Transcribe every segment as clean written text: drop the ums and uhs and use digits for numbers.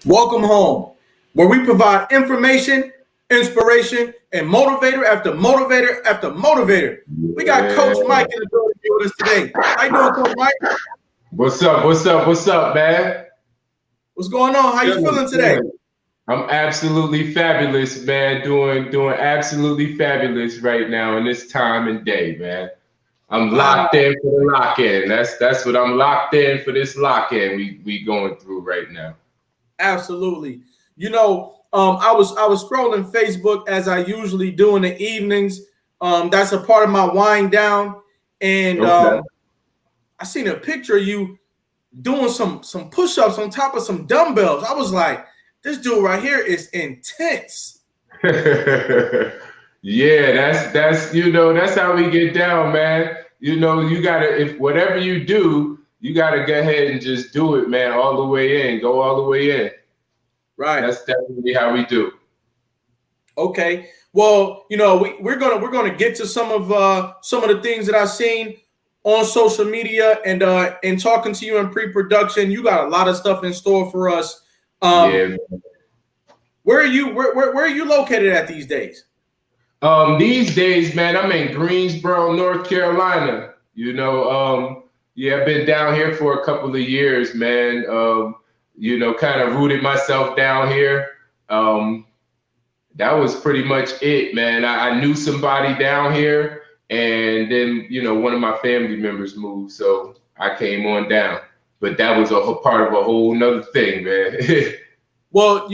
Welcome home, where we provide information, inspiration, and motivator after motivator after motivator. We got Coach Yeah. Mike in the building with us today. How you doing, Coach Mike? What's up? What's up? What's up, man? What's going on? How you Chilling, feeling today? chilling. I'm absolutely fabulous, man. Doing absolutely fabulous right now in this time and day, man. I'm Wow, locked in for the lock in. That's what I'm locked in for this lock in we going through right now. absolutely. I was scrolling Facebook as I usually do in the evenings. That's a part of my wind down, and Okay. I seen a picture of you doing some push-ups on top of some dumbbells. I was like, this dude right here is intense. Yeah, that's how we get down, man. You gotta if whatever you do, you gotta go ahead and just do it, man, all the way in. Go all the way in. Right. That's definitely how we do. Okay. Well, we're gonna get to some of the things that I've seen on social media and talking to you in pre-production. You got a lot of stuff in store for us. Um, Yeah. where are you located at these days? These days, man, I'm in Greensboro, North Carolina. Yeah, I've been down here for a couple of years, man. Kind of rooted myself down here. Um, that was pretty much it, man. I knew somebody down here, and then one of my family members moved, so I came on down. But that was a part of a whole nother thing, man. Well,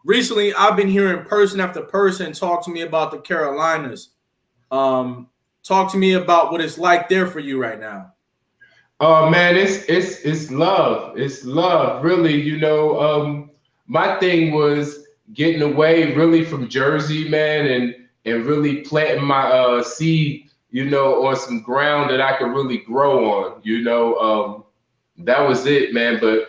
recently I've been hearing person after person talk to me about the Carolinas. Um, Talk to me about what it's like there for you right now. Oh man, it's love. It's love, really. My thing was getting away really from Jersey, man, and really planting my seed, on some ground that I could really grow on. That was it, man. But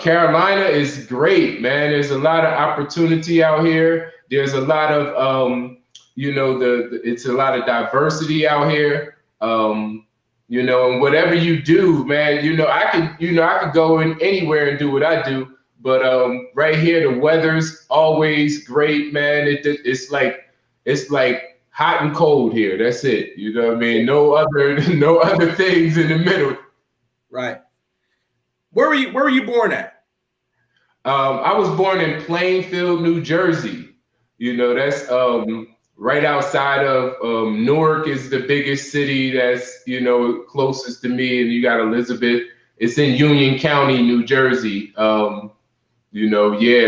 Carolina is great, man. There's a lot of opportunity out here. There's a lot of it's a lot of diversity out here. And whatever you do, man, I could go in anywhere and do what I do. But right here, the weather's always great, man. It's like hot and cold here. That's it. You know what I mean? No other no other things in the middle. Right. Where were you born at? I was born in Plainfield, New Jersey. That's right outside of Newark is the biggest city that's, closest to me. And you got Elizabeth. It's in Union County, New Jersey. Yeah,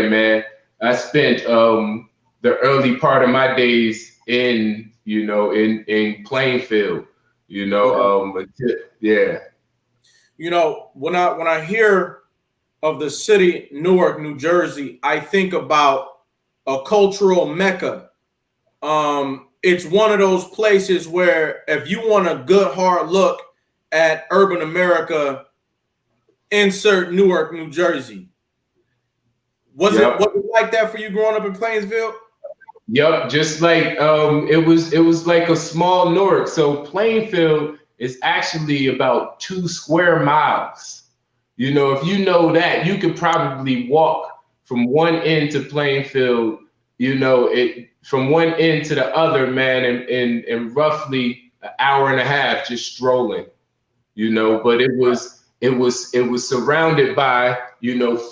man. I spent the early part of my days in Plainfield, Okay. yeah. When I hear of the city Newark, New Jersey, I think about a cultural mecca. It's one of those places where if you want a good hard look at urban America, insert Newark, New Jersey. Was it Yep. was it like that for you growing up in Plainsville? Yep, just like it was like a small Newark. So Plainfield is actually about 2 square miles. If you know that, you could probably walk from one end to Plainfield, it from one end to the other, man, in roughly an hour and a half just strolling, but it was surrounded by,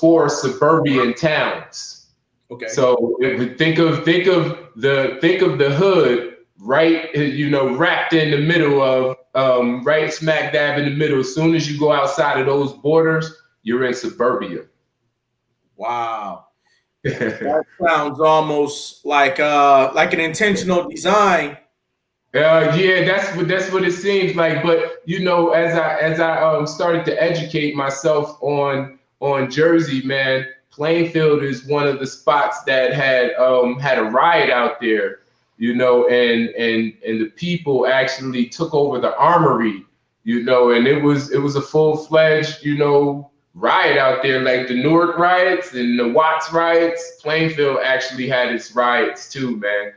four suburban towns. Okay. So think of the hood, right, wrapped in the middle of right smack dab in the middle. As soon as you go outside of those borders, you're in suburbia. Wow. That sounds almost like an intentional design. Yeah, that's what it seems like. But as I started to educate myself on Jersey, man, Plainfield is one of the spots that had a riot out there, and the people actually took over the armory, and it was a full-fledged, riot out there, like the Newark riots and the Watts riots. Plainfield actually had its riots too, man.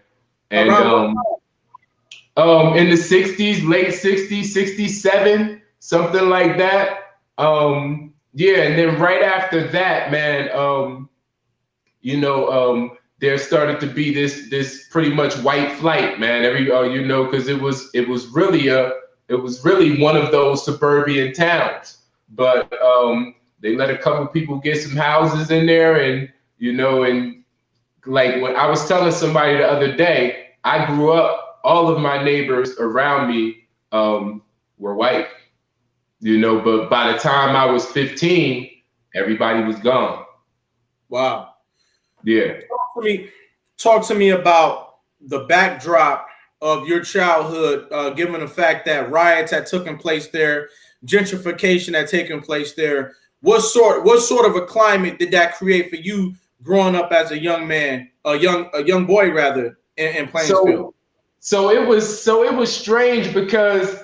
And Around what? in the 60s, late 60s, 67, something like that. yeah, and then right after that, man, there started to be this pretty much white flight, man. Because it was really one of those suburban towns, but they let a couple people get some houses in there, and like when I was telling somebody the other day, I grew up, all of my neighbors around me were white, but by the time I was 15, everybody was gone. Wow. Yeah. Talk to me about the backdrop of your childhood, given the fact that riots had taken place there, gentrification had taken place there. What sort of a climate did that create for you growing up as a young man, a young boy rather, in Plainsfield? So it was strange because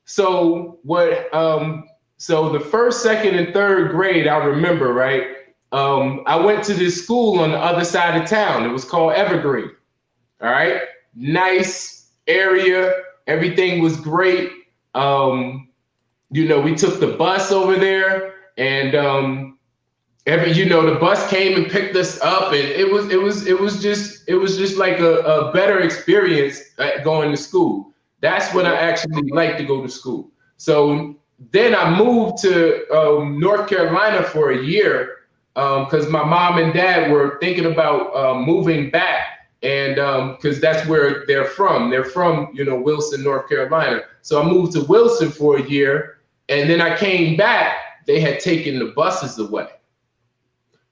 so the first, second, and third grade I remember, right. I went to this school on the other side of town. It was called Evergreen. All right, nice area. Everything was great. We took the bus over there, and the bus came and picked us up, and it was just like a better experience at going to school. That's when I actually liked to go to school. So then I moved to North Carolina for a year because my mom and dad were thinking about moving back, and because that's where they're from. They're from Wilson, North Carolina. So I moved to Wilson for a year, and then I came back. They had taken the buses away.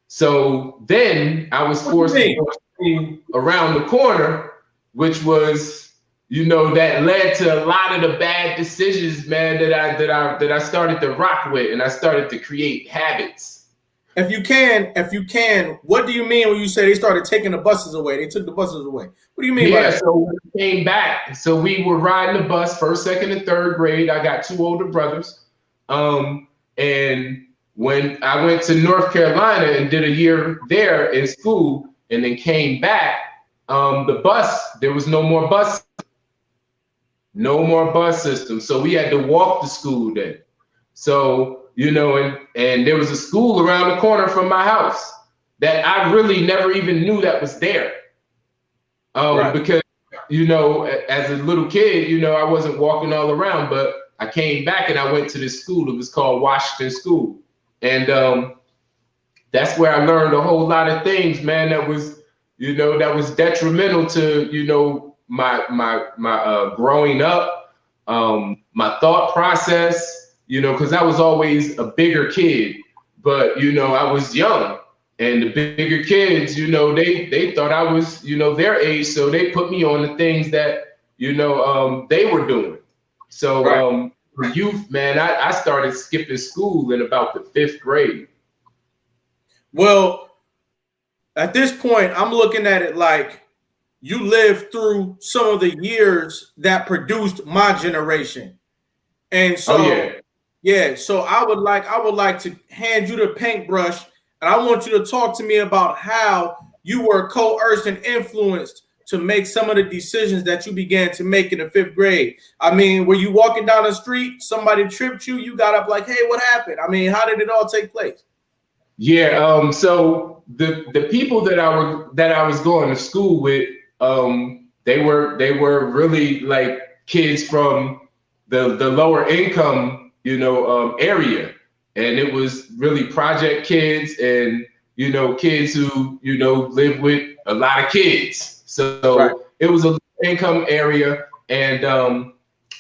So then I was forced to go to school around the corner, which was, that led to a lot of the bad decisions, man, that I started to rock with, and I started to create habits. If you can, what do you mean when you say they started taking the buses away? They took the buses away. What do you mean by that? So when we came back, so we were riding the bus, first, second, and third grade. I got two older brothers. And when I went to North Carolina and did a year there in school and then came back, there was no more bus system. So we had to walk to school then. So, and there was a school around the corner from my house that I really never even knew that was there. Right. Because, as a little kid, I wasn't walking all around, but I came back and I went to this school. It was called Washington School. And that's where I learned a whole lot of things, man, that was detrimental to, my growing up, my thought process, because I was always a bigger kid, but, I was young, and the bigger kids, they thought I was, their age. So they put me on the things that, they were doing. So, Right. for youth, man, I started skipping school in about the 5th grade. Well, at this point, I'm looking at it like you lived through some of the years that produced my generation. And Oh so, yeah. yeah, so I would like to hand you the paintbrush, and I want you to talk to me about how you were coerced and influenced to make some of the decisions that you began to make in the 5th grade. I mean, were you walking down the street, somebody tripped you, you got up like, hey, what happened? I mean, how did it all take place? Yeah. So the people that I was going to school with, they were really like kids from the lower income, area, and it was really project kids and kids who live with a lot of kids. Right. So it was a low income area, and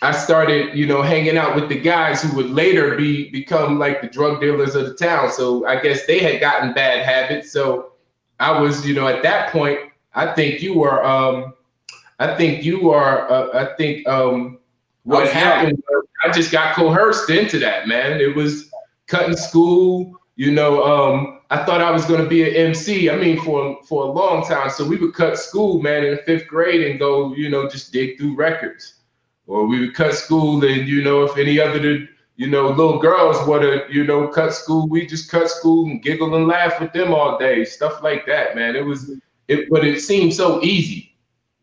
I started, hanging out with the guys who would later become like the drug dealers of the town. So I guess they had gotten bad habits. So I was, at that point, I think you were, I what was young. happened was I just got coerced into that, man. It was cutting school. I thought I was going to be an MC. I mean, for a long time. So we would cut school, man, in the 5th grade and go, just dig through records. Or we would cut school, and if any other little girls would have cut school, we just cut school and giggle and laugh with them all day, stuff like that, man. But it seemed so easy.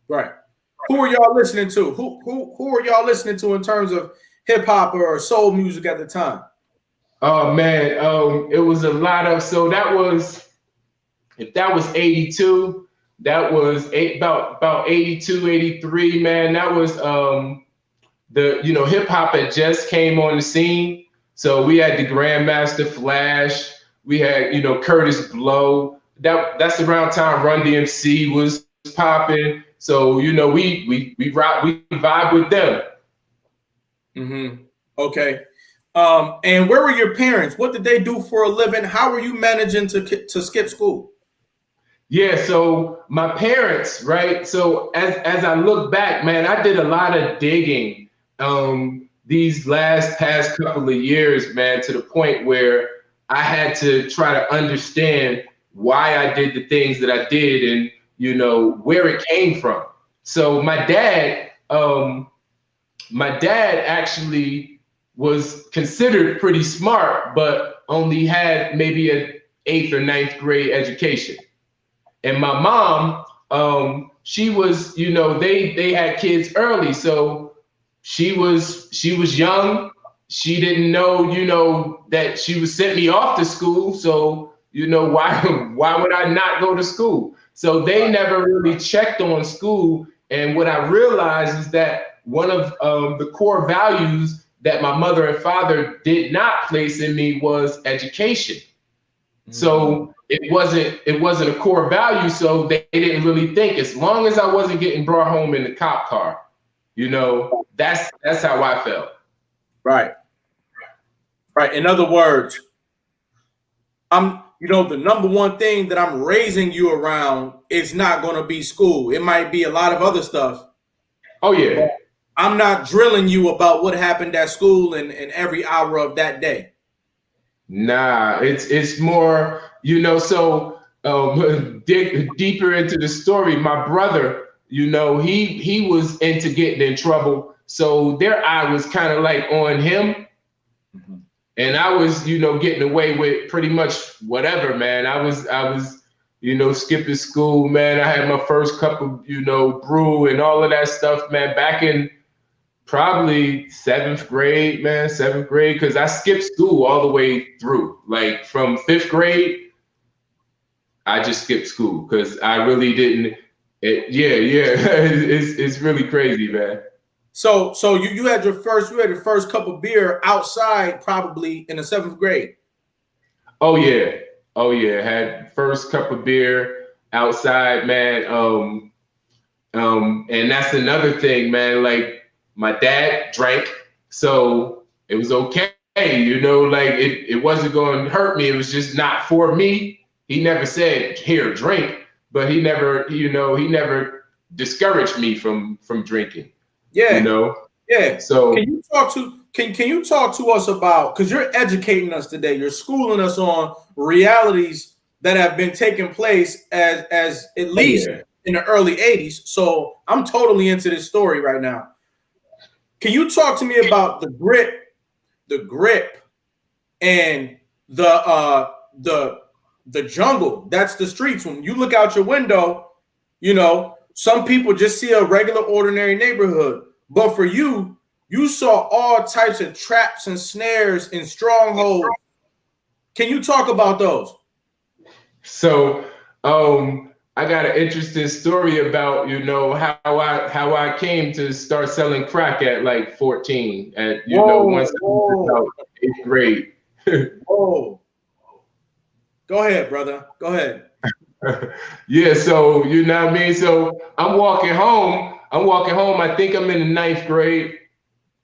Right. Who are y'all listening to? Who are y'all listening to in terms of hip hop or soul music at the time? Oh man, it was a lot of, so that was, if that was 82, that was about 82, 83, man. That was the, hip hop had just came on the scene. So we had the Grandmaster Flash, we had, Curtis Blow. That's around time Run DMC was popping. So, we vibe with them. Mm-hmm. Okay. And where were your parents? What did they do for a living? How were you managing to skip school? Yeah, so my parents, right? So as I look back, man, I did a lot of digging these last past couple of years, man, to the point where I had to try to understand why I did the things that I did and where it came from. So my dad actually was considered pretty smart, but only had maybe an eighth or ninth grade education. And my mom, she was, they had kids early, so she was young. She didn't know, that she was sent me off to school. So, why why would I not go to school? So they never really checked on school. And what I realized is that one of the core values that my mother and father did not place in me was education. So it wasn't a core value. So they didn't really think, as long as I wasn't getting brought home in the cop car, that's how I felt. Right. Right. In other words, the number one thing that I'm raising you around is not going to be school. It might be a lot of other stuff. Oh yeah. I'm not drilling you about what happened at school and every hour of that day. Nah, it's more, so dig deeper into the story. My brother, he was into getting in trouble. So their eye was kind of like on him. Mhm. And I was, getting away with pretty much whatever, man. I was, skipping school, man. I had my first cup of, brew and all of that stuff, man, back in probably seventh grade, man, seventh grade, because I skipped school all the way through. Like from fifth grade, I just skipped school because I really didn't. Yeah, yeah, it's really crazy, man. So you had your first cup of beer outside probably in the seventh grade. Oh yeah, oh yeah. Had first cup of beer outside, man. And that's another thing, man. Like my dad drank, so it was okay. Like it wasn't going to hurt me. It was just not for me. He never said, "Here, drink," but he never discouraged me from drinking. You Yeah, know, yeah. so Can you talk to us about, because you're educating us today, you're schooling us on realities that have been taking place as at oh least yeah. in the early 80s. So I'm totally into this story right now. Can you talk to me about the grip, and the jungle? That's the streets. When you look out your window, some people just see a regular, ordinary neighborhood. But for you, you saw all types of traps and snares and strongholds. Can you talk about those? So, I got an interesting story about how I came to start selling crack at like 14, at once Whoa, I was whoa, about eighth grade. whoa. Go ahead, brother. Go ahead. Yeah, so you know what I mean. So I'm walking home. I'm walking home. I think I'm in the ninth grade,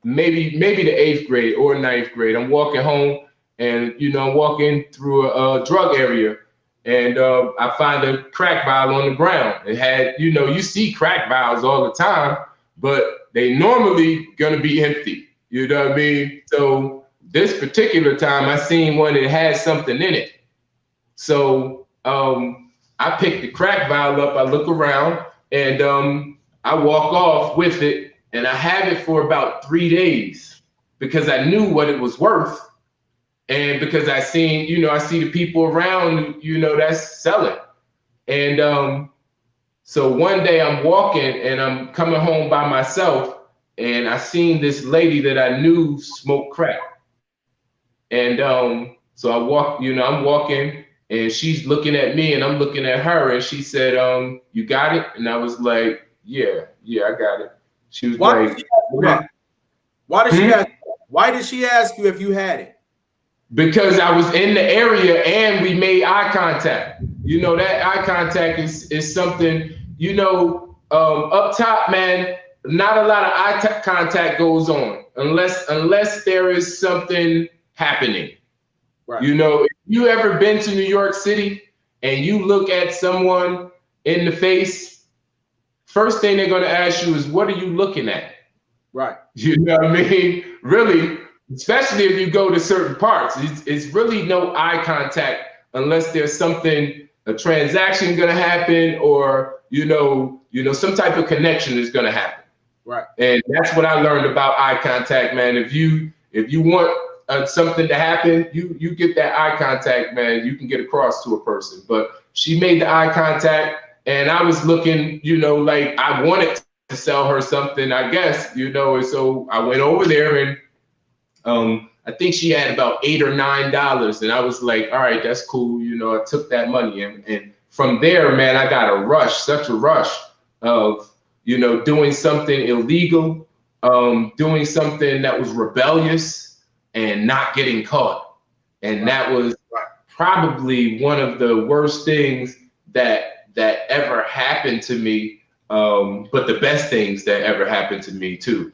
maybe the eighth grade or ninth grade. I'm walking home, and I'm walking through a drug area, and I find a crack vial on the ground. It had, you see crack vials all the time, but they normally gonna be empty. You know what I mean? So this particular time, I seen one that had something in it. So I pick the crack vial up, I look around, and I walk off with it, and I have it for about 3 days because I knew what it was worth. And because I see the people around, that's selling. And so one day I'm walking and I'm coming home by myself, and I seen this lady that I knew smoke crack. And so I walk, I'm walking, and she's looking at me, and I'm looking at her, and she said, "You got it?" And I was like, "Yeah, I got it." She was Why did she like, ask you that? Why did she "Hmm?" ask? Why did she ask you if you had it? Because I was in the area and we made eye contact. That eye contact is something, up top, man, not a lot of contact goes on unless there is something happening. Right. If you ever been to New York City and you look at someone in the face, first thing they're going to ask you is, what are you looking at? Right. You know what I mean? Really, especially if you go to certain parts, it's really no eye contact unless there's something, a transaction gonna happen, or some type of connection is gonna happen. Right. And that's what I learned about eye contact, man. If you want something to happen, you get that eye contact, man. You can get across to a person. But she made the eye contact, and I was looking, like I wanted to sell her something, I guess, and so I went over there, and I think she had about $8 or $9, and I was like, all right, that's cool. I took that money, and from there, man, I got a rush, such a rush of, doing something illegal, doing something that was rebellious and not getting caught. And that was probably one of the worst things that ever happened to me. But the best things that ever happened to me too.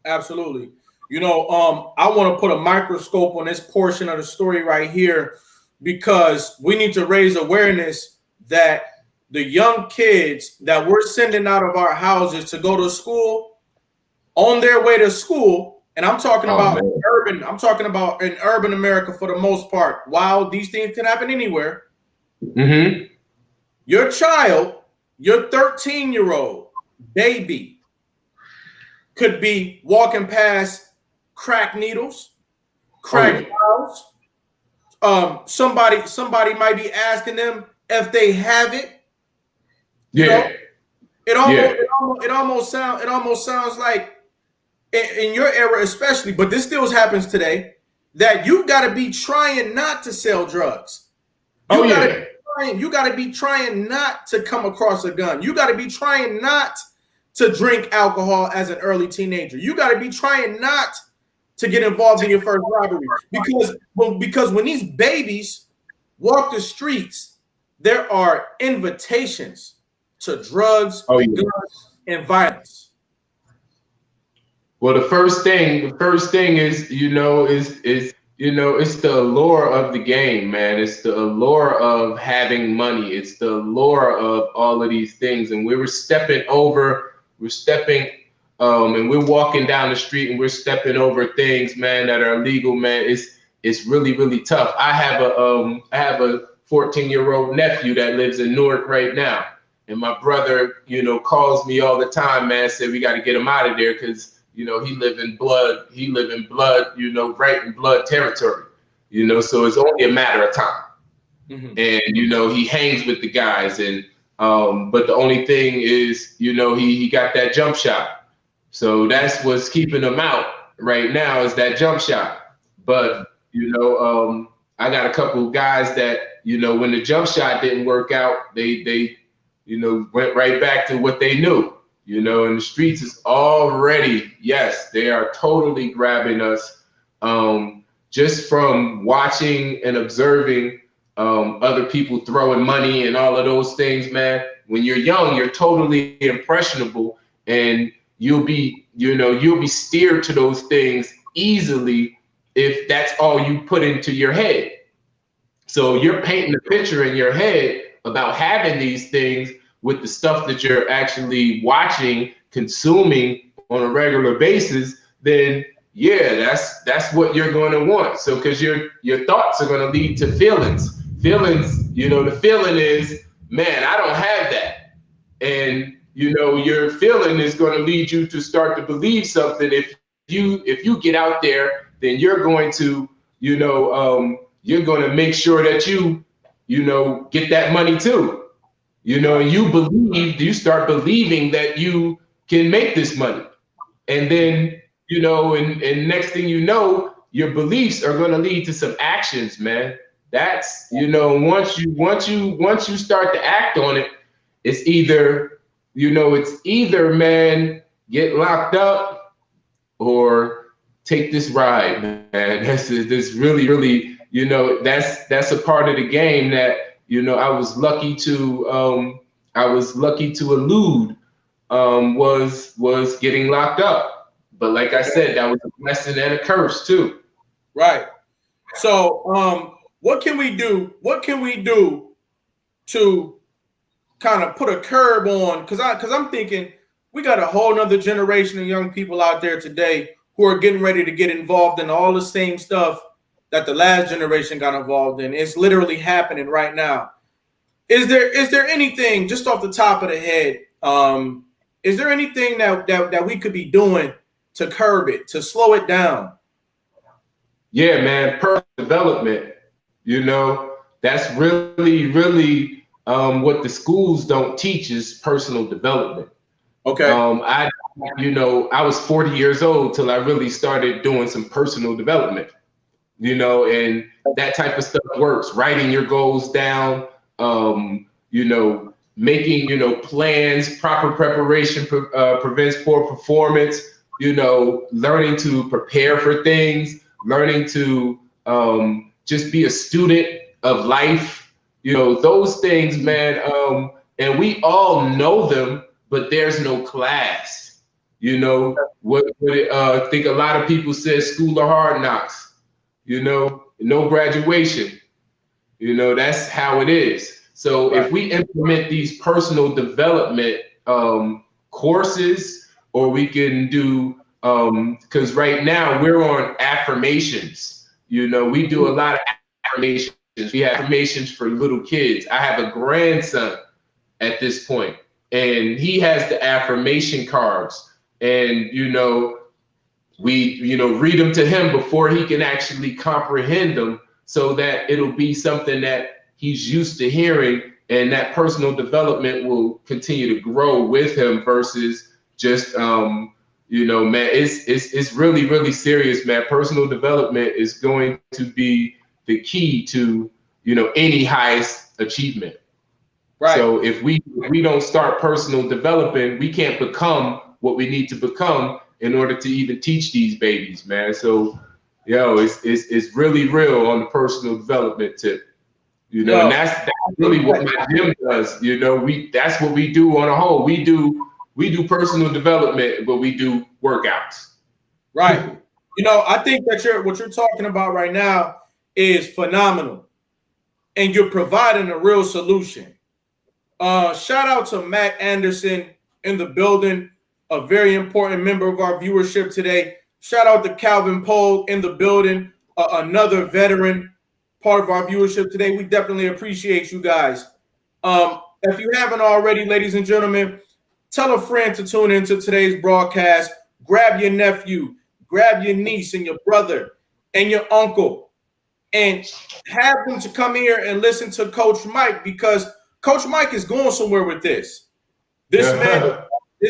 Absolutely. I want to put a microscope on this portion of the story right here, because we need to raise awareness that the young kids that we're sending out of our houses to go to school, on their way to school, and I'm talking about urban, I'm talking about in urban America for the most part. While these things can happen anywhere, your child, your 13-year-old baby, could be walking past crack needles, crack vials. Somebody might be asking them if they have it. It almost sounds like in your era, especially, but this still happens today, that you've got to be trying not to sell drugs. You got to be trying not to come across a gun. You got to be trying not to drink alcohol as an early teenager. You got to be trying not to get involved in your first robbery, because when these babies walk the streets, there are invitations to drugs, guns, and violence. Well, the first thing is, it's the allure of the game, man. It's the allure of having money. It's the allure of all of these things. And we're stepping, and we're walking down the street, and we're stepping over things, man, that are illegal, man. It's really, really tough. I have a 14-year-old nephew that lives in Newark right now. And my brother, calls me all the time, man, said we got to get him out of there because, he live in blood, right in blood territory, so it's only a matter of time. And, he hangs with the guys, and, but the only thing is, he got that jump shot. So that's what's keeping him out right now, is that jump shot. But, I got a couple of guys that, when the jump shot didn't work out, they went right back to what they knew. In the streets is already, yes, they are totally grabbing us, just from watching and observing other people throwing money and all of those things, man. When you're young, you're totally impressionable, and you'll be steered to those things easily if that's all you put into your head. So you're painting a picture in your head about having these things with the stuff that you're actually watching, consuming on a regular basis, then that's what you're going to want. So because your thoughts are going to lead to feelings. The feeling is, man, I don't have that. And your feeling is going to lead you to start to believe something. If you get out there, then you're going to make sure that you get that money too. You start believing that you can make this money. And then, and next thing you know, your beliefs are going to lead to some actions, man. That's, once you start to act on it, it's either, man, get locked up or take this ride, man. This really, really, that's a part of the game that, I was lucky to elude, was getting locked up. But like I said, that was a blessing and a curse too. Right. So, what can we do? What can we do to kind of put a curb on? Because I'm thinking we got a whole nother generation of young people out there today who are getting ready to get involved in all the same stuff that the last generation got involved in. It's literally happening right now. Is there anything just off the top of the head? Is there anything that we could be doing to curb it, to slow it down? Yeah, man, personal development, that's really, really what the schools don't teach is personal development. Okay. I was 40 years old till I really started doing some personal development, and that type of stuff works. Writing your goals down, making, plans, proper preparation prevents poor performance, learning to prepare for things, learning to just be a student of life, those things, man. And we all know them, but there's no class. I think a lot of people said school of hard knocks, no graduation. That's how it is. So Right. if we implement these personal development courses, or we can do, because right now we're on affirmations. We do a lot of affirmations. We have affirmations for little kids. I have a grandson at this point, and he has the affirmation cards, and we read them to him before he can actually comprehend them, so that it'll be something that he's used to hearing, and that personal development will continue to grow with him versus just man, it's really, really serious, man. Personal development is going to be the key to any highest achievement. Right. So if we don't start personal development, we can't become what we need to become in order to even teach these babies, man. So it's really real on the personal development tip. And that's really what my gym does. That's what we do on a whole. We do personal development, but we do workouts. Right. I think that what you're talking about right now is phenomenal, and you're providing a real solution. Shout out to Matt Anderson in the building, a very important member of our viewership today. Shout out to Calvin Pohl in the building, another veteran part of our viewership today. We definitely appreciate you guys. If you haven't already, ladies and gentlemen, tell a friend to tune into today's broadcast. Grab your nephew, grab your niece and your brother and your uncle, and have them to come here and listen to Coach Mike, because Coach Mike is going somewhere with this. This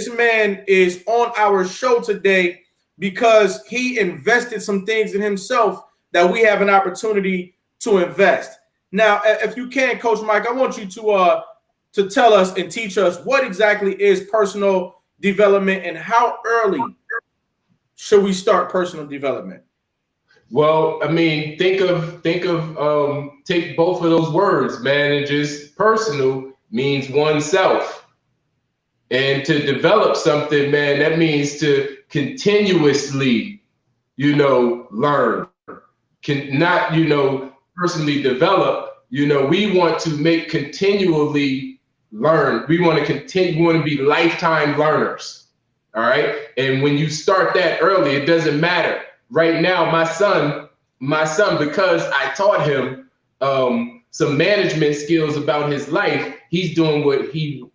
man is on our show today because he invested some things in himself that we have an opportunity to invest. Now, if you can, Coach Mike, I want you to tell us and teach us what exactly is personal development and how early should we start personal development? Well, I mean, take both of those words, man, and just personal means oneself. And to develop something, man, that means to continuously, learn. Not, personally develop. We want to continually learn. We want to be lifetime learners. All right. And when you start that early, it doesn't matter. Right now, my son, because I taught him some management skills about his life, he's doing what he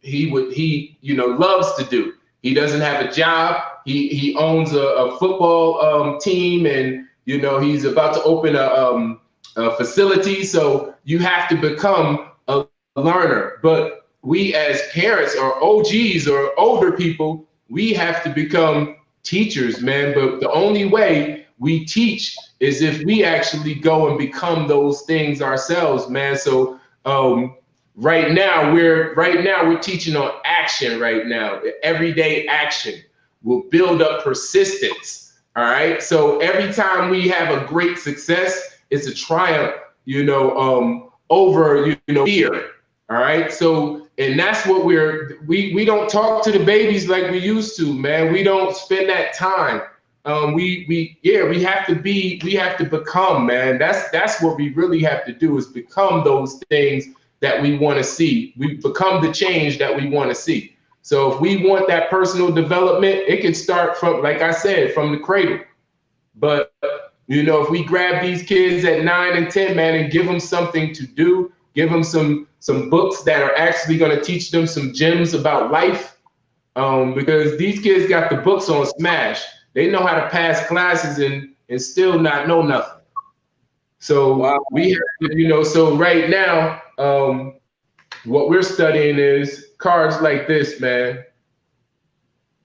loves to do. He doesn't have a job. He owns a football team, and he's about to open a facility. So you have to become a learner. But we as parents or OGs or older people, we have to become teachers, man. But the only way we teach is if we actually go and become those things ourselves, man. So right now we're teaching on action right now. Everyday action will build up persistence. All right. So every time we have a great success, it's a triumph, over fear. All right. So, and that's what we don't talk to the babies like we used to, man. We don't spend that time. We have to become, man. That's what we really have to do, is become those things that we want to see. We become the change that we want to see. So if we want that personal development, it can start from, like I said, from the cradle. But if we grab these kids at 9 and 10, man, and give them something to do, give them some books that are actually going to teach them some gems about life, because these kids got the books on smash. They know how to pass classes and still not know nothing. So wow. We have to, so right now, what we're studying is cards like this, man.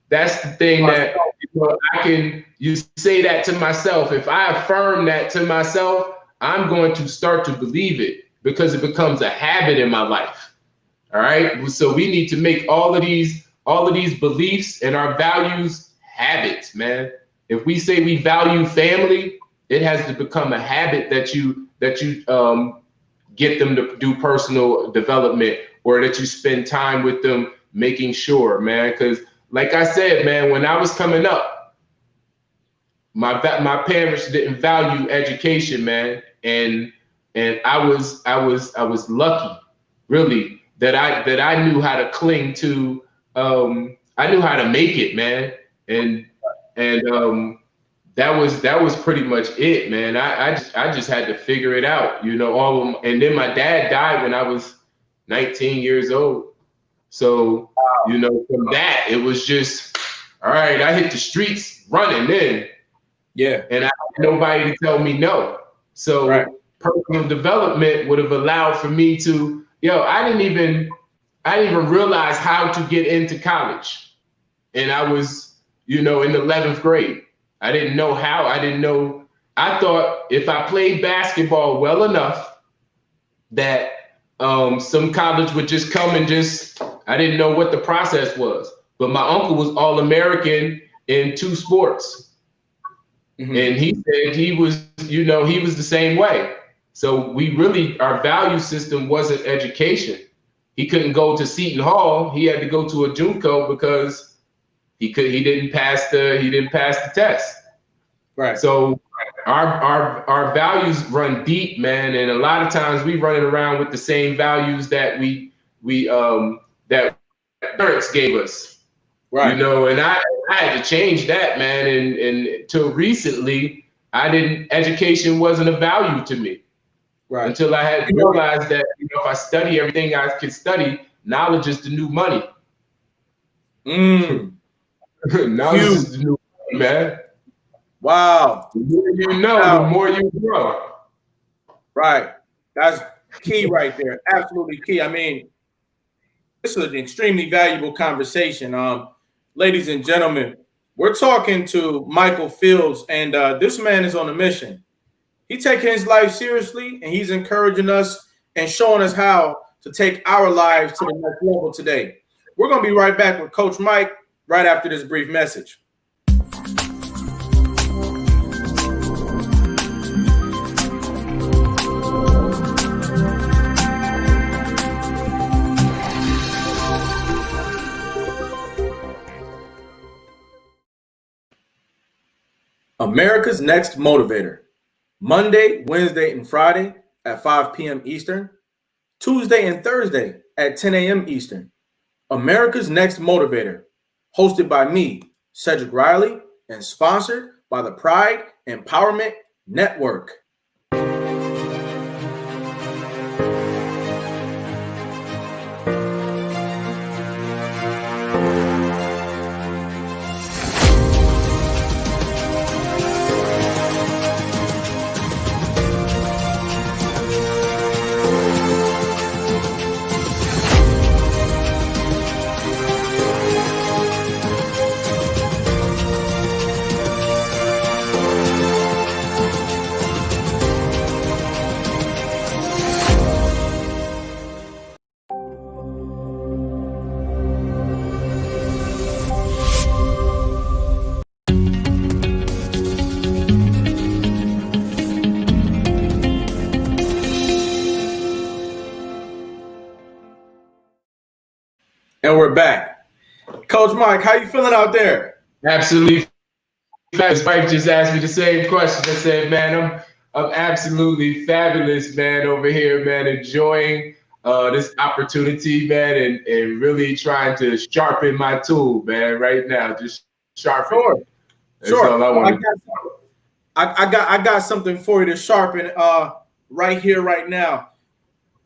That's the thing that you say that to myself. If I affirm that to myself, I'm going to start to believe it, because it becomes a habit in my life. All right. So we need to make all of these beliefs and our values habits, man. If we say we value family, it has to become a habit that you get them to do personal development, or that you spend time with them, making sure, man. Because like I said, man, when I was coming up, my parents didn't value education, man, and I was lucky, really, that I knew how to cling to. I knew how to make it, man, and that was pretty much it, man. I just had to figure it out, all of them. And then my dad died when I was 19 years old. So, from that, it was just, all right, I hit the streets running then. Yeah. And I had nobody to tell me no. So right. Personal development would have allowed for me to, I didn't even realize how to get into college. And I was, in the 11th grade. I didn't know how. I thought if I played basketball well enough that some college would just come and I didn't know what the process was. But my uncle was All-American in 2 sports. Mm-hmm. And he said he was the same way. So our value system wasn't education. He couldn't go to Seton Hall. He had to go to a JUCO because he didn't pass the test. Right. So our values run deep, man, and a lot of times we running around with the same values that we that parents gave us. Right. And I had to change that, man, and until recently, education wasn't a value to me. Right. Until I had realized that if I study everything I could study, knowledge is the new money. Knowledge is the new money, man. Wow. The more you know, the more you grow. Right. That's key right there. Absolutely key. I mean, this is an extremely valuable conversation. Ladies and gentlemen, we're talking to Michael Fields, and this man is on a mission. He's taking his life seriously, and he's encouraging us and showing us how to take our lives to the next level today. We're going to be right back with Coach Mike right after this brief message. America's Next Motivator. Monday, Wednesday, and Friday at 5 p.m. Eastern. Tuesday and Thursday at 10 a.m. Eastern. America's Next Motivator. Hosted by me, Cedric Riley, and sponsored by the Pride Empowerment Network. And we're back. Coach Mike, how you feeling out there? Absolutely. His wife just asked me the same question. I said, man, I'm absolutely fabulous, man, over here, man, enjoying this opportunity, man, and really trying to sharpen my tool, man, right now. Just sharpen it. That's all I want to do. I got something for you to sharpen right here, right now.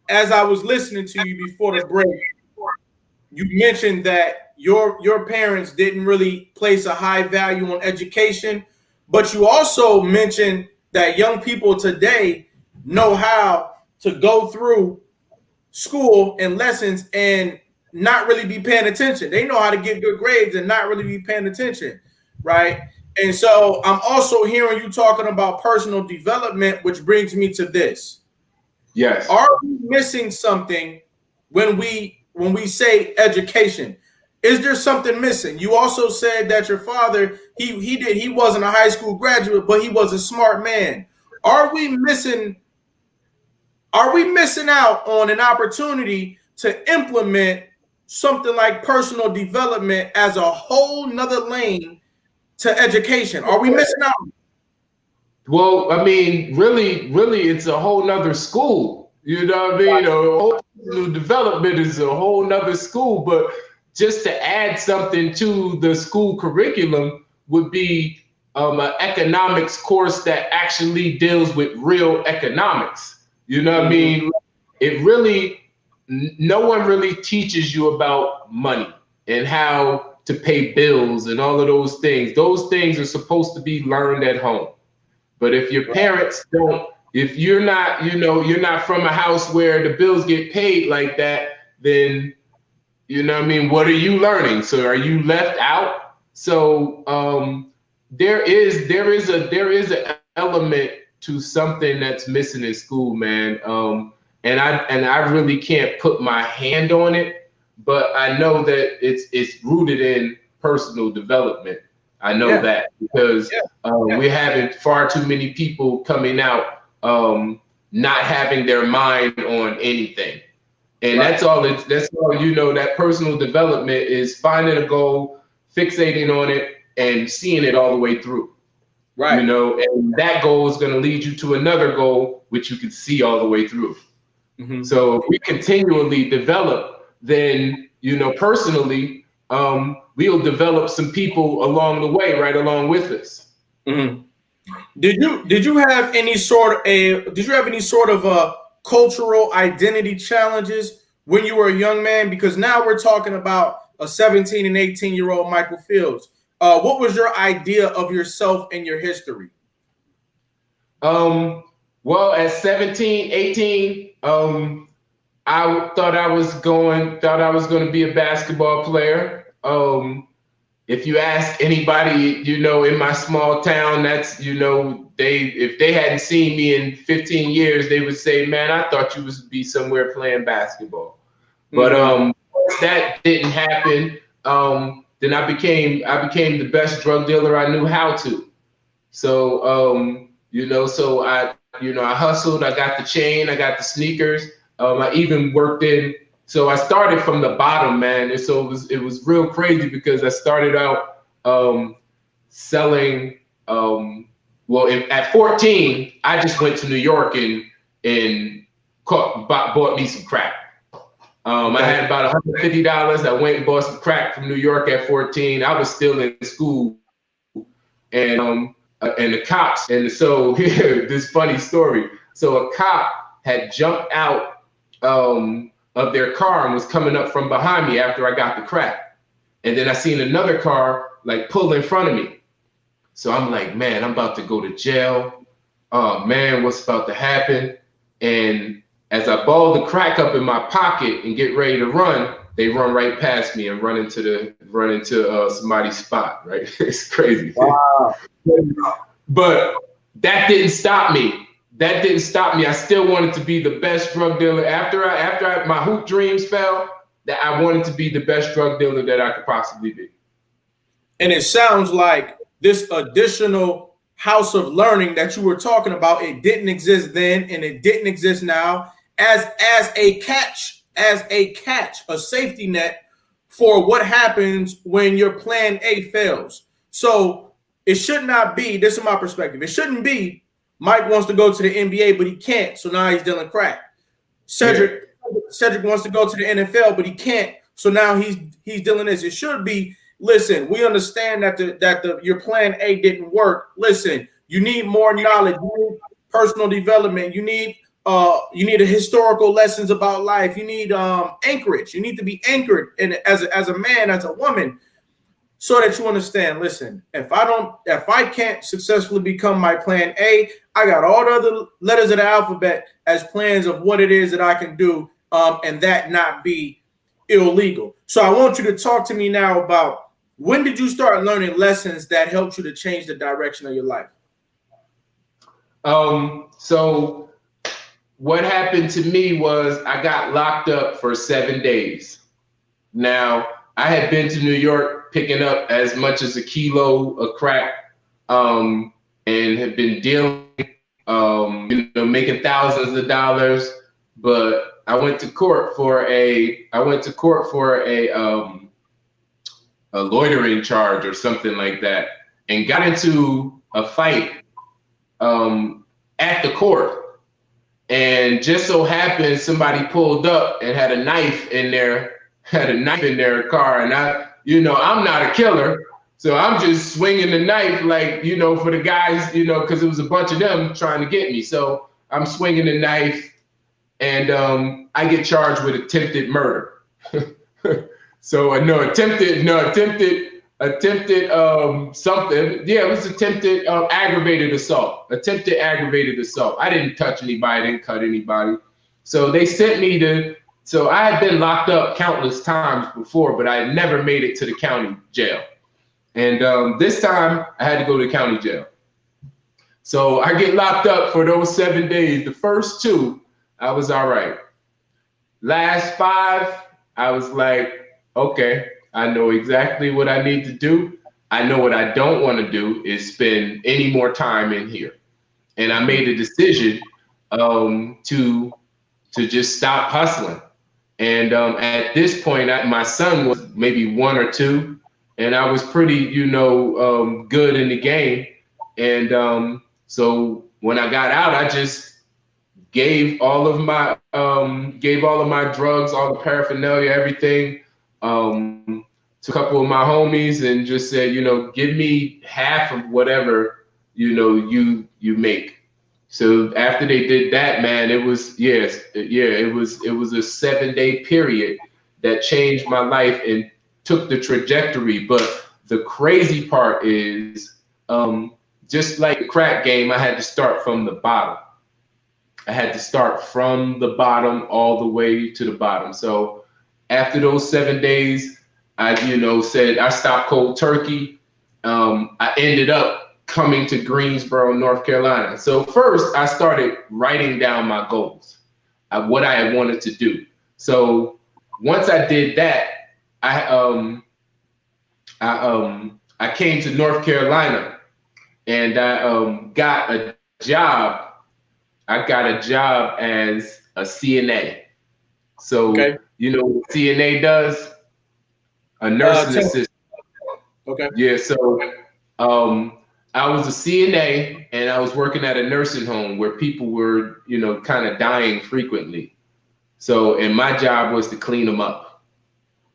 As I was listening to you before the break, you mentioned that your parents didn't really place a high value on education, but you also mentioned that young people today know how to go through school and lessons and not really be paying attention. They know how to get good grades and not really be paying attention, right? And so I'm also hearing you talking about personal development, which brings me to this. Yes. Are we missing something when we say education? Is there something missing? You also said that your father, he wasn't a high school graduate, but he was a smart man. Are we missing out on an opportunity to implement something like personal development as a whole nother lane to education? Are we missing out? Well, I mean, really, it's a whole nother school. You know what I mean? Personal development is a whole nother school, but just to add something to the school curriculum would be an economics course that actually deals with real economics. You know what I mean? It really, no one really teaches you about money and how to pay bills and all of those things. Those things are supposed to be learned at home. But if your parents don't, if you're not, you're not from a house where the bills get paid like that, then, you know what I mean, what are you learning? So are you left out? So there is an element to something that's missing in school, man. And I really can't put my hand on it, but I know that it's rooted in personal development. I know that because we're having far too many people coming out not having their mind on anything. And that's all that personal development is finding a goal, fixating on it, and seeing it all the way through. Right. And that goal is going to lead you to another goal, which you can see all the way through. Mm-hmm. So if we continually develop, then, personally, we'll develop some people along the way, right along with us. Mm-hmm. Did you have any sort of a cultural identity challenges when you were a young man? Because now we're talking about a 17 and 18-year-old Michael Fields. What was your idea of yourself and your history? Well, at 17, 18, I thought I was going to be a basketball player. If you ask anybody, in my small town, that's, if they hadn't seen me in 15 years, they would say, man, I thought you would be somewhere playing basketball. But that didn't happen. Then I became the best drug dealer I knew how to. So, so I hustled, I got the chain, I got the sneakers. I even worked in. So I started from the bottom, man. And so it was real crazy because I started out selling. At 14, I just went to New York and bought me some crack. I had about $150. I went and bought some crack from New York at 14. I was still in school, and the cops. And so this funny story. So a cop had jumped out of their car and was coming up from behind me after I got the crack. And then I seen another car like pull in front of me. So I'm like, man, I'm about to go to jail. Oh man, what's about to happen? And as I ball the crack up in my pocket and get ready to run, they run right past me and run into somebody's spot, right? It's crazy. Wow. But that didn't stop me. I still wanted to be the best drug dealer. After my hoop dreams fell, that I wanted to be the best drug dealer that I could possibly be. And it sounds like this additional house of learning that you were talking about, it didn't exist then and it didn't exist now as a catch, a safety net for what happens when your plan A fails. So it should not be, this is my perspective, it shouldn't be Mike wants to go to the NBA, but he can't, so now he's dealing crack. Cedric wants to go to the NFL, but he can't, so now he's dealing this. It should be, listen, we understand that your plan A didn't work. Listen, you need more knowledge, you need personal development, you need a historical lessons about life. You need anchorage. You need to be anchored in as a man, as a woman, so that you understand. Listen, if I can't successfully become my plan A, I got all the other letters of the alphabet as plans of what it is that I can do, and that not be illegal. So I want you to talk to me now about, when did you start learning lessons that helped you to change the direction of your life? So what happened to me was I got locked up for 7 days. Now, I had been to New York picking up as much as a kilo of crack, and had been dealing, making thousands of dollars. But I went to court for a loitering charge or something like that, and got into a fight at the court. And just so happened somebody pulled up and had a knife in their car. And I'm not a killer, so I'm just swinging the knife, like, for the guys, because it was a bunch of them trying to get me. So I'm swinging the knife, and I get charged with attempted murder. So attempted something. Yeah, it was attempted aggravated assault. I didn't touch anybody, didn't cut anybody. So they sent me so I had been locked up countless times before, but I had never made it to the county jail. And this time I had to go to the county jail. So I get locked up for those 7 days. The first 2, I was all right. Last 5, I was like, okay, I know exactly what I need to do. I know what I don't want to do is spend any more time in here. And I made a decision to just stop hustling. And at this point, my son was maybe 1 or 2, and I was pretty, good in the game. And so when I got out, I just gave all of my drugs, all the paraphernalia, everything, to a couple of my homies, and just said, give me half of whatever, you make. So after they did that, man, it was a 7-day period that changed my life and took the trajectory. But the crazy part is, just like the crack game, I had to start from the bottom. I had to start from the bottom all the way to the bottom. So after those 7 days, I said I stopped cold turkey. I ended up coming to Greensboro, North Carolina. So first, I started writing down my goals, what I wanted to do. So once I did that, I came to North Carolina, and I got a job. I got a job as a CNA. So you know what CNA does? A nursing assistant. Okay. Yeah. So I was a CNA, and I was working at a nursing home where people were, kind of dying frequently. So, and my job was to clean them up.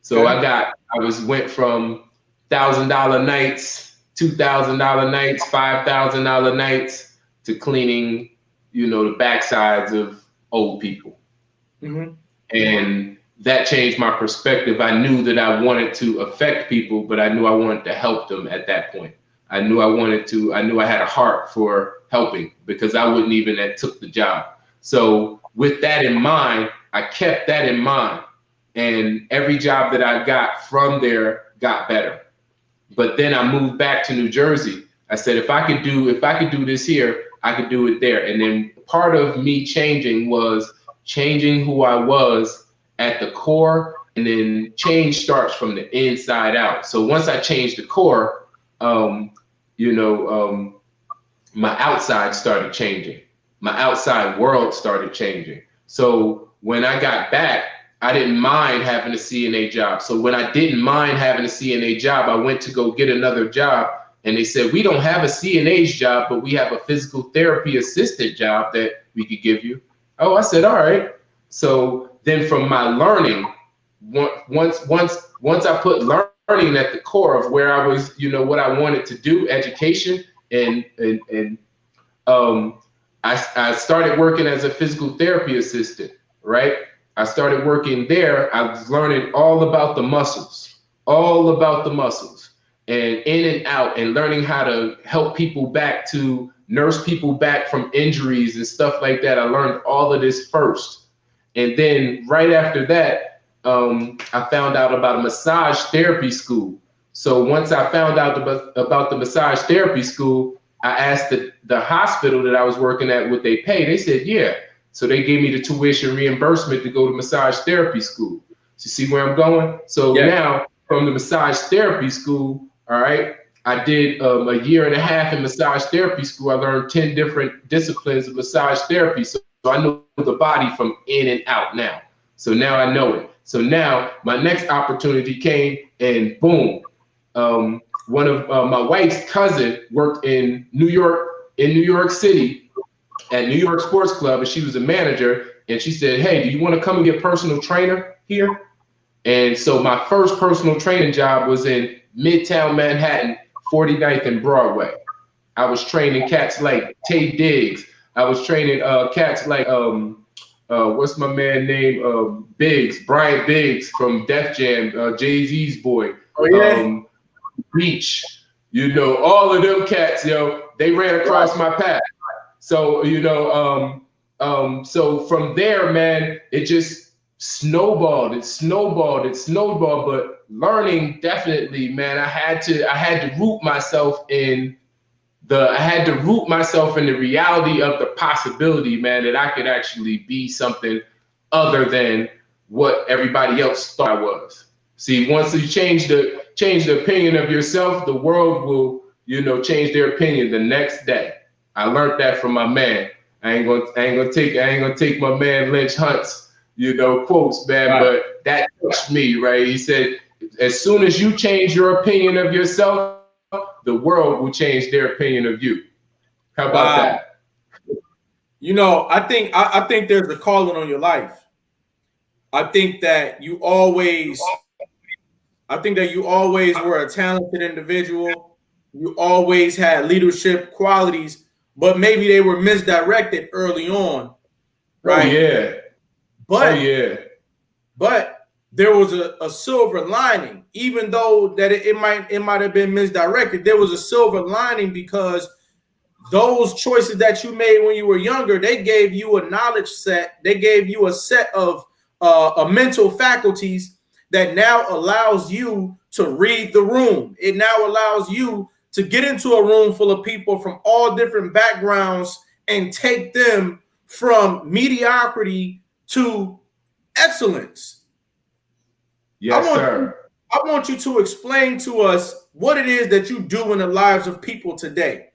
So went from $1,000 nights, $2,000 nights, $5,000 nights to cleaning, the backsides of old people. Mm-hmm. And that changed my perspective. I knew that I wanted to affect people, but I knew I wanted to help them at that point. I knew I had a heart for helping, because I wouldn't even have took the job. So with that in mind, I kept that in mind, and every job that I got from there got better. But then I moved back to New Jersey. I said, if I could do this here, I could do it there. And then part of me changing was changing who I was at the core, and then change starts from the inside out. So once I changed the core, my outside started changing. My outside world started changing. So when I got back, I didn't mind having a CNA job. So when I didn't mind having a CNA job, I went to go get another job. And they said, we don't have a CNA's job, but we have a physical therapy assistant job that we could give you. Oh, I said, all right. So then from my learning, once I put learning at the core of where I was, what I wanted to do, education, and I started working as a physical therapy assistant, right? I started working there. I was learning all about the muscles, and in and out, and learning how to help people back, to nurse people back from injuries and stuff like that. I learned all of this first. And then right after that, I found out about a massage therapy school. So once I found out about the massage therapy school, I asked the hospital that I was working at, would they pay? They said, yeah. So they gave me the tuition reimbursement to go to massage therapy school. So you see where I'm going? So now from the massage therapy school, all right, I did a year and a half in massage therapy school. I learned 10 different disciplines of massage therapy. So I know the body from in and out now. So now I know it. So now my next opportunity came, and boom, one of my wife's cousin worked in New York City at New York Sports Club, and she was a manager. And she said, hey, do you want to come and get personal trainer here? And so my first personal training job was in Midtown Manhattan, 49th and Broadway. I was training cats like Tay Diggs. I was training cats like what's my man name? Brian Biggs from Def Jam, Jay-Z's boy. Oh, yeah. Beach, all of them cats, they ran across my path. So, so from there, man, it just snowballed. But learning, definitely, man, I had to root myself in the reality of the possibility, man, that I could actually be something other than what everybody else thought I was. See, once you change the opinion of yourself, the world will, change their opinion the next day. I learned that from my man. I ain't gonna take my man Lynch Hunt's, quotes, man, right. But that touched me, right? He said, as soon as you change your opinion of yourself, the world will change their opinion of you. How about that? I think there's a calling on your life. I think that you always were a talented individual. You always had leadership qualities, but maybe they were misdirected early on, right? Oh, yeah. But there was a silver lining, even though that it might have been misdirected. There was a silver lining because those choices that you made when you were younger, they gave you a knowledge set. They gave you a set of mental faculties that now allows you to read the room. It now allows you to get into a room full of people from all different backgrounds and take them from mediocrity to excellence. Yes, sir. I want you to explain to us what it is that you do in the lives of people today.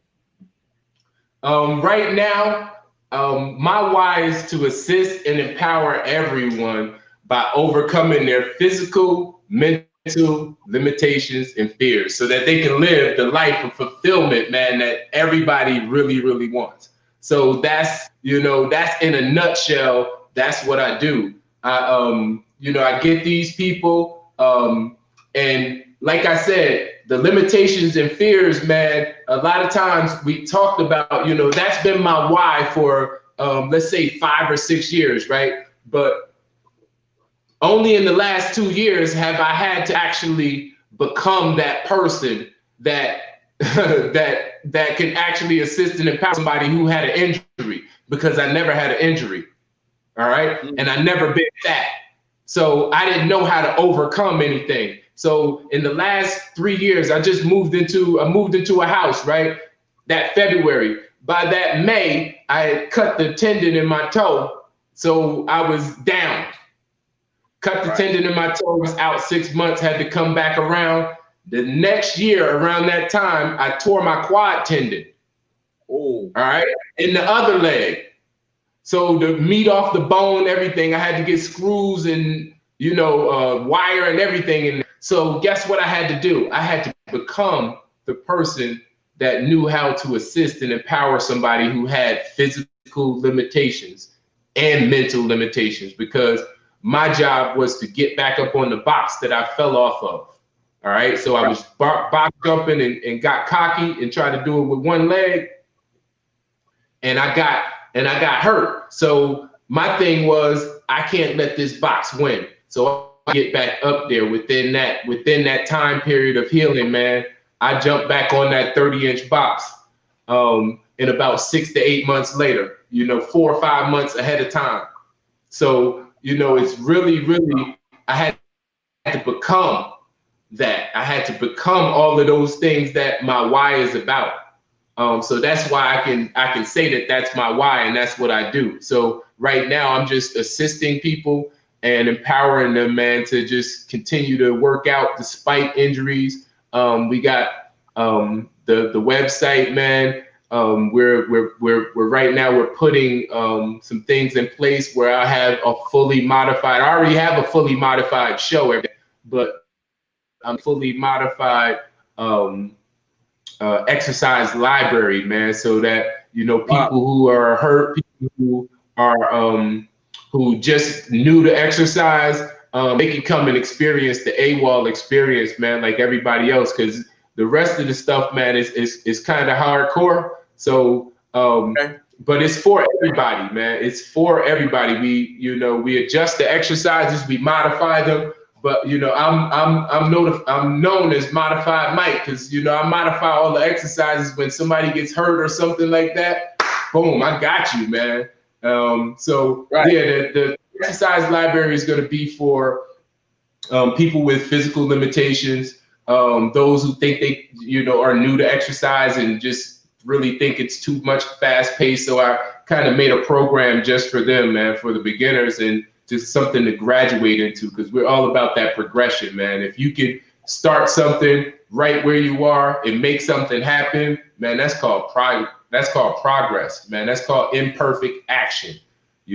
Right now, my why is to assist and empower everyone by overcoming their physical, mental limitations and fears so that they can live the life of fulfillment, man, that everybody really, really wants. So that's in a nutshell, that's what I do. I get these people, and like I said, the limitations and fears, man, a lot of times we talked about, that's been my why for, let's say 5 or 6 years, right? But only in the last 2 years have I had to actually become that person that that can actually assist and empower somebody who had an injury, because I never had an injury. All right. Mm-hmm. And I never been fat. So I didn't know how to overcome anything. So in the last 3 years, I moved into a house, right? That February. By that May, I had cut the tendon in my toe. So I was down. Cut the tendon in my toe, was out 6 months, had to come back around. The next year, around that time, I tore my quad tendon. Oh. All right. In the other leg. So the meat off the bone, everything, I had to get screws and wire and everything. And so guess what I had to do? I had to become the person that knew how to assist and empower somebody who had physical limitations and mental limitations, because my job was to get back up on the box that I fell off of. All right. So I was box jumping and got cocky and tried to do it with one leg. And I got hurt. So my thing was, I can't let this box win. So I get back up there within that time period of healing, man. I jumped back on that 30-inch box in about 6 to 8 months later, 4 or 5 months ahead of time. So, it's really, really, I had to become that. I had to become all of those things that my why is about. So that's why I can say that that's my why, and that's what I do. So right now I'm just assisting people and empowering them, man, to just continue to work out despite injuries. We got the website, man. We're right now we're putting some things in place where I have a fully modified. I already have a fully modified show, but I'm fully modified exercise library, man, so that people who are hurt, people who are who just new to exercise, they can come and experience the AWOL experience, man, like everybody else, because the rest of the stuff, man, is kind of hardcore. So but it's for everybody, man. It's for everybody. We adjust the exercises, we modify them. But I'm known as Modified Mike, because I modify all the exercises when somebody gets hurt or something like that. Boom, I got you, man. The exercise library is going to be for people with physical limitations, those who think they are new to exercise and just really think it's too much fast paced. So I kind of made a program just for them, man, for the beginners, and just something to graduate into, because we're all about that progression, man. If you can start something right where you are and make something happen, man, that's called progress, man. That's called imperfect action.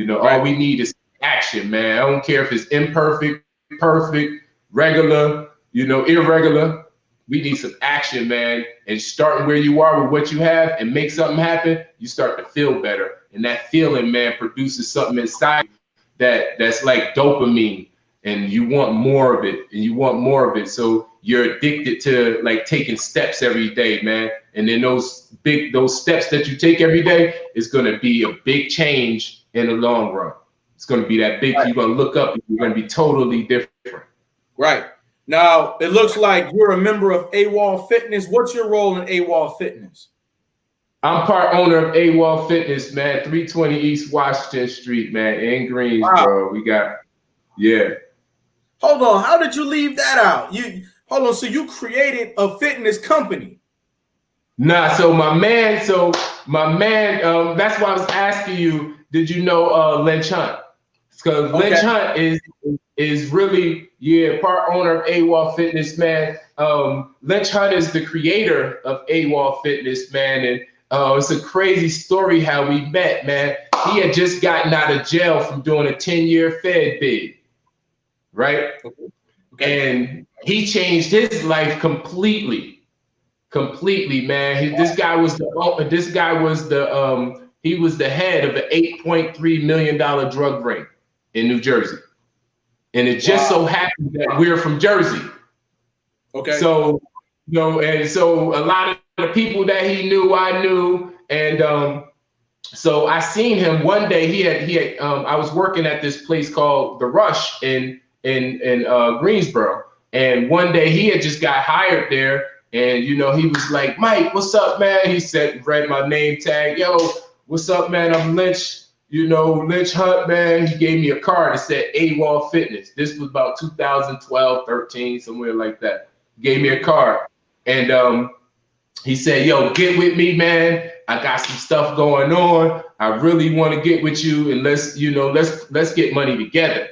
All we need is action, man. I don't care if it's imperfect, perfect, regular, irregular. We need some action, man. And starting where you are with what you have and make something happen, you start to feel better. And that feeling, man, produces something inside that's like dopamine, and you want more of it, and you want more of it. So you're addicted to like taking steps every day, man. And then those steps that you take every day is going to be a big change in the long run. It's going to be that big. Right. You're going to look up, and you're going to be totally different. Right. Now, it looks like you're a member of AWOL Fitness. What's your role in AWOL Fitness? I'm part owner of AWOL Fitness, man, 320 East Washington Street, man, in Greensboro. Wow. We got, Hold on, how did you leave that out? So you created a fitness company? Nah, so my man, that's why I was asking you, did you know Lynch Hunt? Because Lynch Hunt is really, part owner of AWOL Fitness, man. Lynch Hunt is the creator of AWOL Fitness, man, and it's a crazy story how we met, man. He had just gotten out of jail from doing a 10-year Fed bid, right? Okay. And he changed his life completely, man. This guy was he was the head of an $8.3 million drug ring in New Jersey, and it just so happened that we're from Jersey. Okay. So and so a lot of the people that he knew, I knew, and so I seen him one day. He had I was working at this place called The Rush in Greensboro, and one day he had just got hired there, and he was like, "Mike, what's up, man?" He said, read my name tag, "Yo, what's up, man? I'm Lynch, Lynch Hunt, man." He gave me a card that said AWOL Fitness. This was about 2012, 13, somewhere like that. Gave me a card. And he said, "Yo, get with me, man. I got some stuff going on. I really want to get with you, and let's get money together."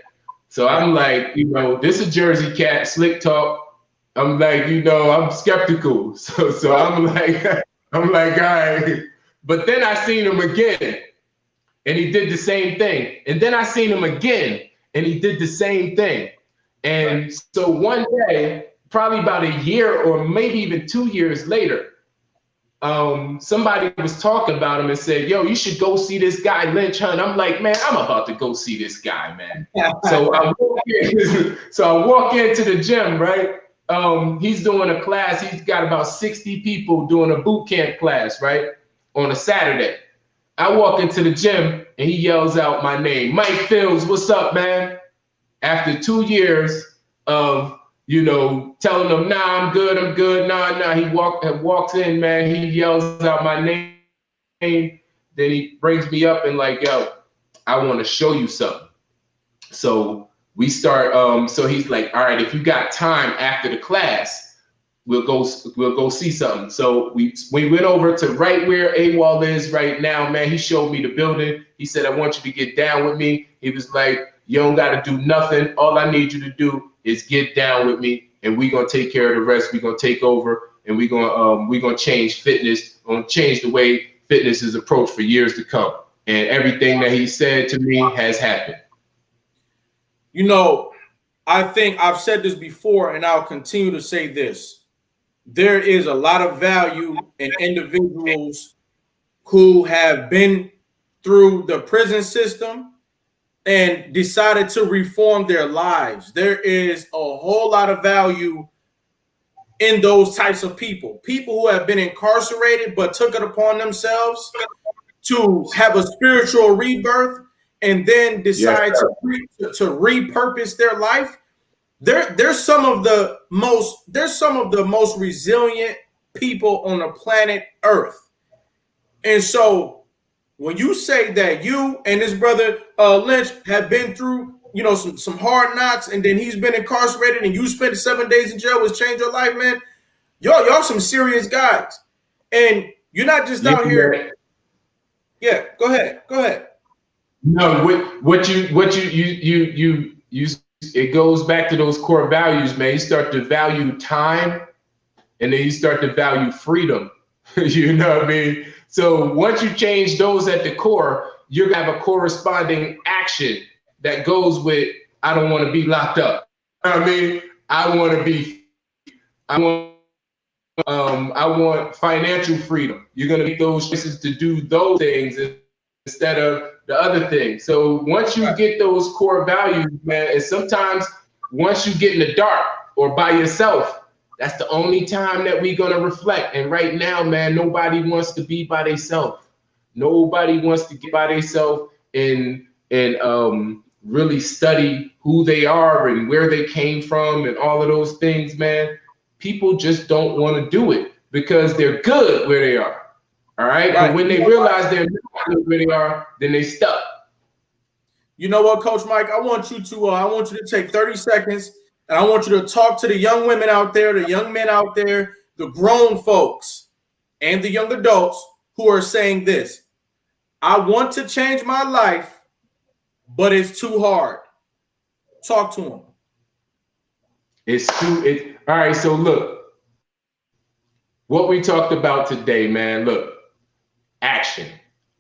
So I'm like, this is Jersey cat, slick talk. I'm like, I'm skeptical. So I'm like, all right. But then I seen him again, and he did the same thing. And then I seen him again, and he did the same thing. And so one day, probably about a year or maybe even 2 years later, somebody was talking about him and said, "Yo, you should go see this guy Lynch Hunt." I'm like, man, I'm about to go see this guy, man. So I walk in, so I walk into the gym, right? He's doing a class. He's got about 60 people doing a boot camp class, right? On a Saturday. I walk into the gym and he yells out my name, Mike Fields. What's up, man? After 2 years of telling them, nah, I'm good, nah. He walks in, man. He yells out my name. Then he brings me up and like, yo, I want to show you something. So we start. So he's like, all right, if you got time after the class, we'll go see something. So we went over to right where AWOL is right now, man. He showed me the building. He said, I want you to get down with me. He was like, you don't got to do nothing. All I need you to do is get down with me, and we're gonna take care of the rest. We're gonna take over, and we're gonna change fitness. Gonna change the way fitness is approached for years to come. And everything that he said to me has happened. I think I've said this before, and I'll continue to say this. There is a lot of value in individuals who have been through the prison system and decided to reform their lives. There is a whole lot of value in those types of people who have been incarcerated but took it upon themselves to have a spiritual rebirth and then decide to repurpose their life. There's some of the most resilient people on the planet Earth. And so when you say that you and this brother Lynch have been through, some hard knocks, and then he's been incarcerated, and you spent 7 days in jail, which changed your life, man. Y'all some serious guys, and you're not just out here. Yeah, go ahead. No, what you it goes back to those core values, man. You start to value time, and then you start to value freedom. You know what I mean? So once you change those at the core, you're gonna have a corresponding action that goes with, I don't want to be locked up. You know what I mean? I want financial freedom. You're gonna make those choices to do those things instead of the other thing. So once you get those core values, man, and sometimes once you get in the dark or by yourself, that's the only time that we're gonna reflect. And right now, man, nobody wants to be by themselves. Nobody wants to get by themselves and really study who they are and where they came from and all of those things, man. People just don't want to do it because they're good where they are. All right. But when they realize they're not good where they are, then they stuck. You know what, Coach Mike? I want you to take 30 seconds, and I want you to talk to the young women out there, the young men out there, the grown folks, and the young adults who are saying this. I want to change my life, but it's too hard. Talk to them. All right. So look, what we talked about today, man, look, action.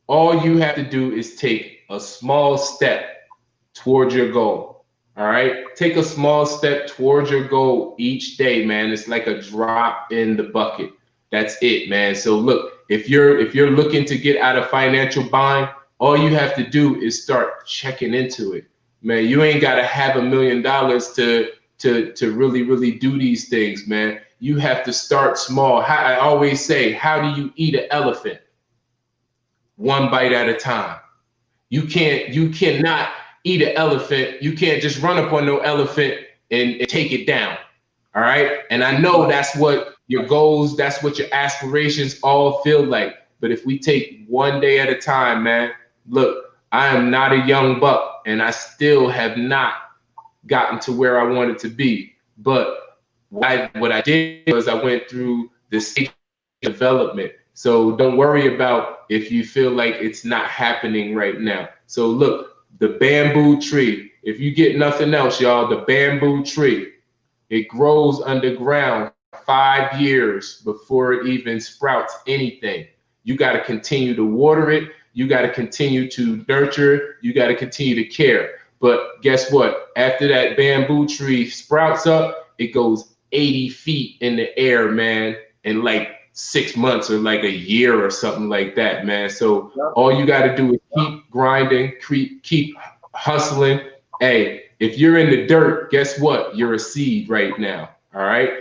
All you have to do is take a small step towards your goal. All right. Take a small step towards your goal each day, man. It's like a drop in the bucket. That's it, man. So look, if you're looking to get out of financial bind, all you have to do is start checking into it, man. You ain't got to have $1 million to really do these things, man. You have to start small. I always say, how do you eat an elephant? One bite at a time. You cannot eat an elephant. You can't just run up on no elephant and take it down. All right. And I know that's what your goals, that's what your aspirations all feel like. But if we take one day at a time, man, look, I am not a young buck and I still have not gotten to where I wanted to be. But what I did was I went through the stage of development. So don't worry about if you feel like it's not happening right now. So look, the bamboo tree, if you get nothing else, y'all, the bamboo tree, it grows underground 5 years before it even sprouts anything. You got to continue to water it. You got to continue to nurture it. You got to continue to care. But guess what? After that bamboo tree sprouts up, it goes 80 feet in the air, man, in like 6 months or like a year or something like that, man. So all you got to do is keep grinding, keep hustling. Hey, if you're in the dirt, guess what? You're a seed right now. All right.